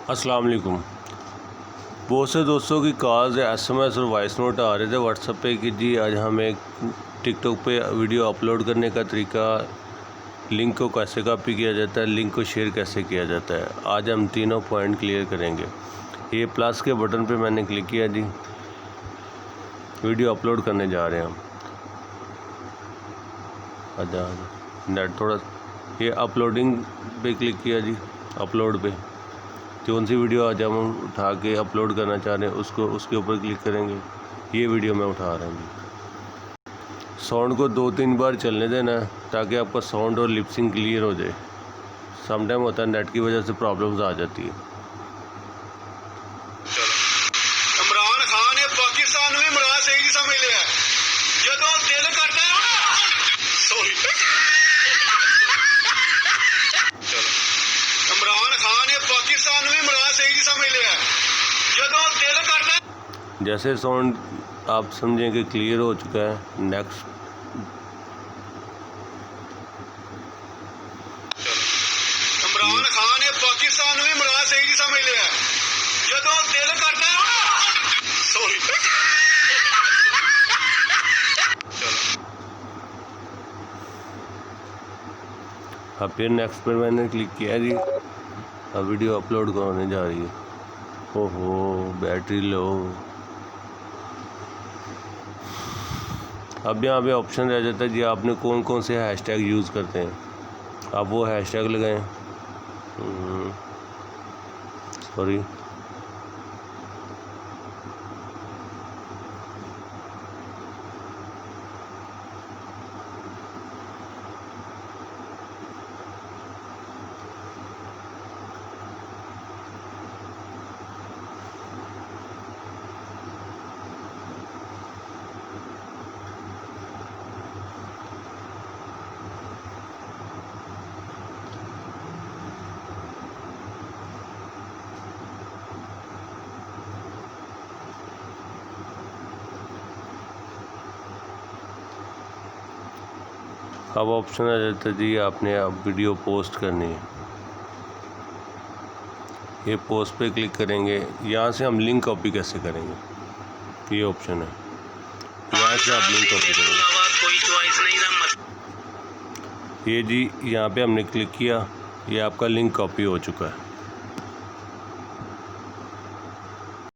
अस्सलाम वालेकुम। बहुत से दोस्तों की कॉल्स SMS और वॉइस नोट आ रहे थे व्हाट्सएप पे कि जी आज हम एक टिकटॉक पे वीडियो अपलोड करने का तरीका, लिंक को कैसे कॉपी किया जाता है, लिंक को शेयर कैसे किया जाता है। आज हम तीनों पॉइंट क्लियर करेंगे। ये प्लस के बटन पे मैंने क्लिक किया जी, वीडियो अपलोड करने जा रहे हैं हम। अच्छा नेट थोड़ा, ये अपलोडिंग पे क्लिक किया जी, अपलोड पे कौन सी वीडियो आज हम उठा के अपलोड करना चाह रहे हैं उसके ऊपर क्लिक करेंगे। ये वीडियो मैं उठा रहा हूँ जी। साउंड को 2-3 बार चलने देना ताकि आपका साउंड और लिपसिंग क्लियर हो जाए। समटाइम होता है नेट की वजह से प्रॉब्लम्स आ जाती है। इमरान खान ने पाकिस्तान में मरा सही समझ लिया जो दिल करता है सॉरी इमरान खान ने पाकिस्तान में मरा सही समझ लिया जो दिल करता है। जैसे साउंड आप समझें कि क्लियर हो चुका है, नेक्स्ट। इमरान खान ने पाकिस्तान में मरा सही समझ लिया जो दिल करता है सॉरी अब फिर नेक्स्ट पर मैंने क्लिक किया जी। अब वीडियो अपलोड होने जा रही है। ओहो बैटरी लो। अब यहाँ पे ऑप्शन रह जाता है जी, आपने कौन कौन से हैशटैग यूज़ करते हैं, आप वो हैशटैग लगाएं। सॉरी अब ऑप्शन आ जाता है जी, आपने अब वीडियो पोस्ट करनी है। ये पोस्ट पे क्लिक करेंगे। यहाँ से हम लिंक कॉपी कैसे करेंगे, ये ऑप्शन है। यहाँ से आप लिंक कॉपी करेंगे। ये जी यहाँ पे हमने क्लिक किया, ये आपका लिंक कॉपी हो चुका है।